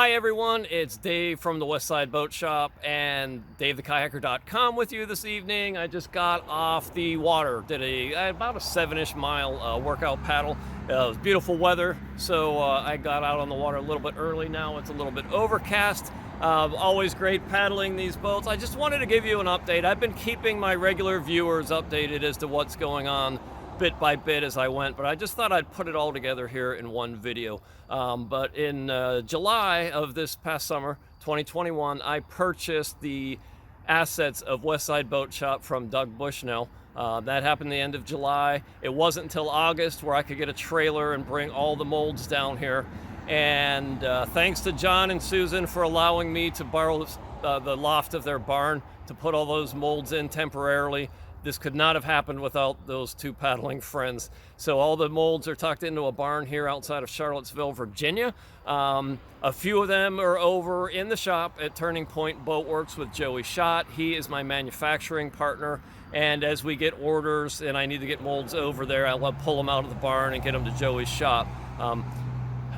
Hi everyone, it's Dave from the Westside Boat Shop and DaveTheKayaker.com with you this evening. I just got off the water, did about a 7-ish mile workout paddle. It was beautiful weather, so I got out on the water a little bit early. Now it's a little bit overcast. Always great paddling these boats. I just wanted to give you an update. I've been keeping my regular viewers updated as to what's going on bit by bit as I went, but I just thought I'd put it all together here in one video. But in July of this past summer, 2021, I purchased the assets of Westside Boat Shop from Doug Bushnell. That happened the end of July. It wasn't until August where I could get a trailer and bring all the molds down here. And thanks to John and Susan for allowing me to borrow the loft of their barn to put all those molds in temporarily. This could not have happened without those two paddling friends. So all the molds are tucked into a barn here outside of Charlottesville, Virginia. A few of them are over in the shop at Turning Point Boat Works with Joey Schott. He is my manufacturing partner. And as we get orders and I need to get molds over there, I'll pull them out of the barn and get them to Joey's shop.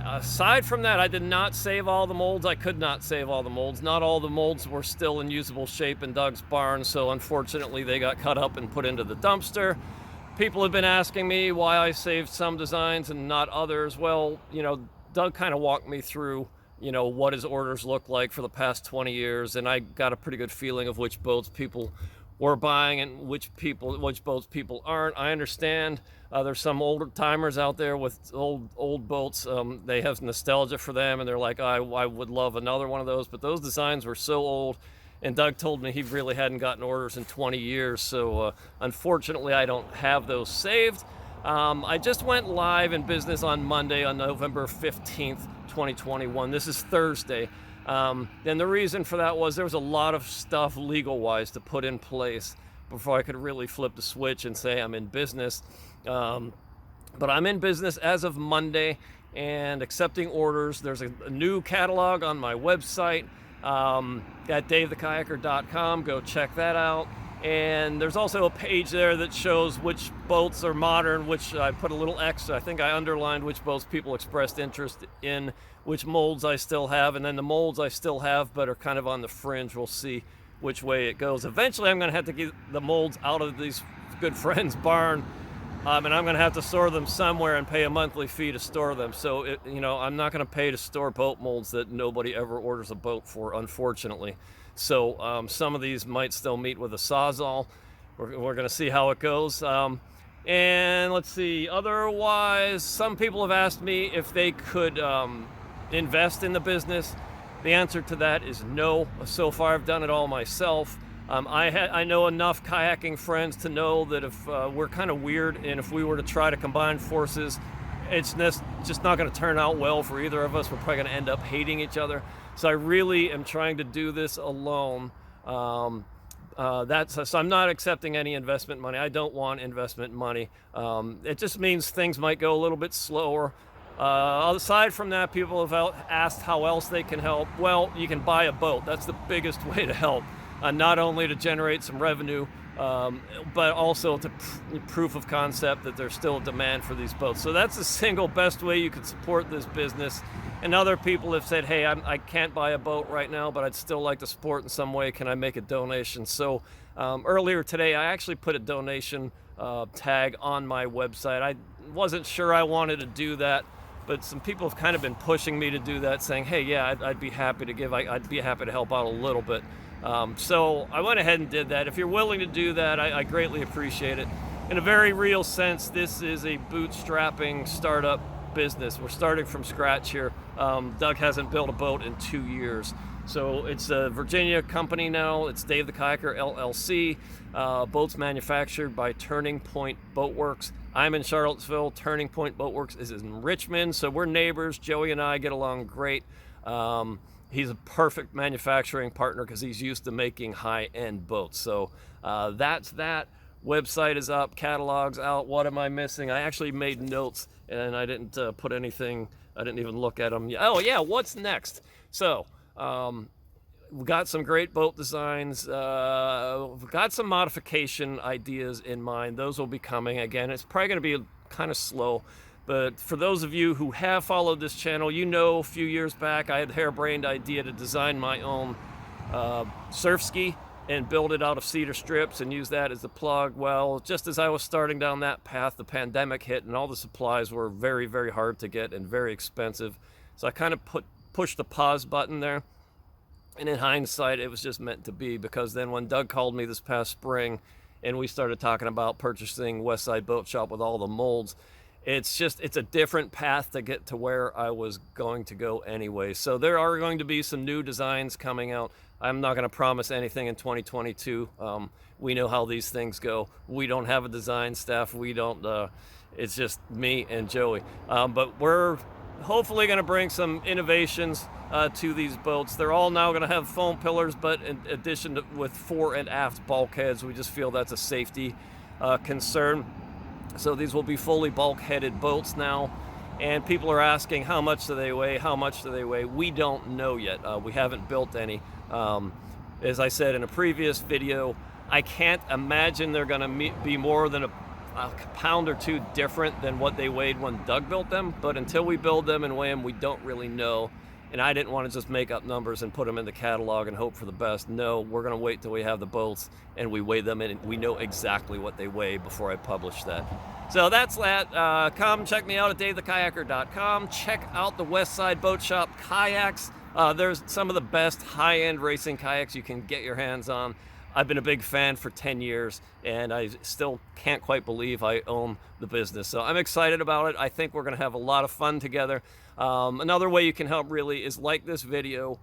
Aside from that, I did not save all the molds. I could not save all the molds. Not all the molds were still in usable shape in Doug's barn, so unfortunately they got cut up and put into the dumpster. People have been asking me why I saved some designs and not others. Well, Doug kind of walked me through, what his orders look like for the past 20 years, and I got a pretty good feeling of which boats people were buying and which boats people aren't. I understand there's some older timers out there with old boats. They have nostalgia for them, and they're like, I would love another one of those. But those designs were so old, and Doug told me he really hadn't gotten orders in 20 years. So unfortunately, I don't have those saved. I just went live in business on Monday, on November 15th, 2021. This is Thursday. And the reason for that was there was a lot of stuff legal-wise to put in place before I could really flip the switch and say I'm in business. But I'm in business as of Monday and accepting orders. There's a new catalog on my website at DaveTheKayaker.com. Go check that out. And there's also a page there that shows which boats are modern, which I put a little X. I think I underlined which boats people expressed interest in, which molds I still have, and then the molds I still have but are kind of on the fringe. We'll see which way it goes. Eventually, I'm going to have to get the molds out of these good friends' barn, and I'm going to have to store them somewhere and pay a monthly fee to store them. So, I'm not going to pay to store boat molds that nobody ever orders a boat for, unfortunately. So some of these might still meet with a Sawzall. We're going to see how it goes. And let's see, otherwise, some people have asked me if they could invest in the business. The answer to that is no. So far, I've done it all myself. I know enough kayaking friends to know that if we're kind of weird, and if we were to try to combine forces, it's just not going to turn out well for either of us. We're probably going to end up hating each other. So I really am trying to do this alone. So I'm not accepting any investment money. I don't want investment money. It just means things might go a little bit slower. Aside from that, people have asked how else they can help. Well, you can buy a boat. That's the biggest way to help. Not only to generate some revenue, but also to proof of concept that there's still a demand for these boats. So that's the single best way you can support this business. And other people have said, hey, I can't buy a boat right now, but I'd still like to support in some way. Can I make a donation? So earlier today, I actually put a donation tag on my website. I wasn't sure I wanted to do that, but some people have kind of been pushing me to do that, saying, hey, yeah, I'd be happy to give. I'd be happy to help out a little bit. So I went ahead and did that. If you're willing to do that, I greatly appreciate it. In a very real sense, this is a bootstrapping startup business. We're starting from scratch here. Doug hasn't built a boat in 2 years. So it's a Virginia company now. It's Dave the Kayaker LLC. Boats manufactured by Turning Point Boat Works. I'm in Charlottesville. Turning Point Boat Works is in Richmond. So we're neighbors. Joey and I get along great. He's a perfect manufacturing partner because he's used to making high-end boats. So that's that. Website is up, catalogs out. What am I missing? I actually made notes and I didn't put anything. I didn't even look at them. Oh yeah, what's next? So we've got some great boat designs. We've got some modification ideas in mind. Those will be coming. Again, it's probably going to be kind of slow. But for those of you who have followed this channel, you know a few years back I had the harebrained idea to design my own surf ski and build it out of cedar strips and use that as the plug. Well, just as I was starting down that path, the pandemic hit and all the supplies were very, very hard to get and very expensive. So I kind of pushed the pause button there. And in hindsight, it was just meant to be, because then when Doug called me this past spring and we started talking about purchasing Westside Boat Shop with all the molds, it's a different path to get to where I was going to go anyway. So there are going to be some new designs coming out. I'm not going to promise anything in 2022. We know how these things go. We don't have a design staff. It's just me and Joey. But we're hopefully going to bring some innovations to these boats. They're all now going to have foam pillars, but in addition to with fore and aft bulkheads. We just feel that's a safety concern. So these will be fully bulkheaded boats now. And people are asking, how much do they weigh? How much do they weigh? We don't know yet. We haven't built any. As I said in a previous video, I can't imagine they're going to be more than a pound or two different than what they weighed when Doug built them. But until we build them and weigh them, we don't really know. And I didn't want to just make up numbers and put them in the catalog and hope for the best. No, we're going to wait till we have the boats and we weigh them and we know exactly what they weigh before I publish that. So that's that. Come check me out at davethekayaker.com. Check out the Westside Boat Shop Kayaks. There's some of the best high-end racing kayaks you can get your hands on. I've been a big fan for 10 years, and I still can't quite believe I own the business. So I'm excited about it. I think we're going to have a lot of fun together. Another way you can help really is like this video,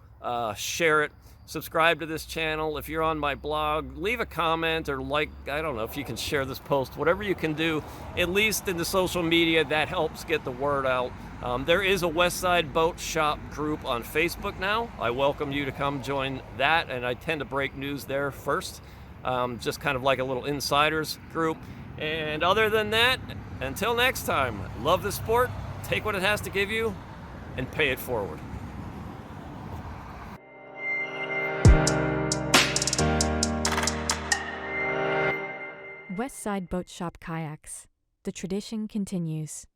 share it, subscribe to this channel. If you're on my blog, leave a comment or I don't know if you can share this post, whatever you can do, at least in the social media, that helps get the word out. There is a Westside Boat Shop group on Facebook now. I welcome you to come join that, and I tend to break news there first, just kind of like a little insiders group. And other than that, until next time, love the sport, take what it has to give you, and pay it forward. Westside Boat Shop Kayaks. The tradition continues.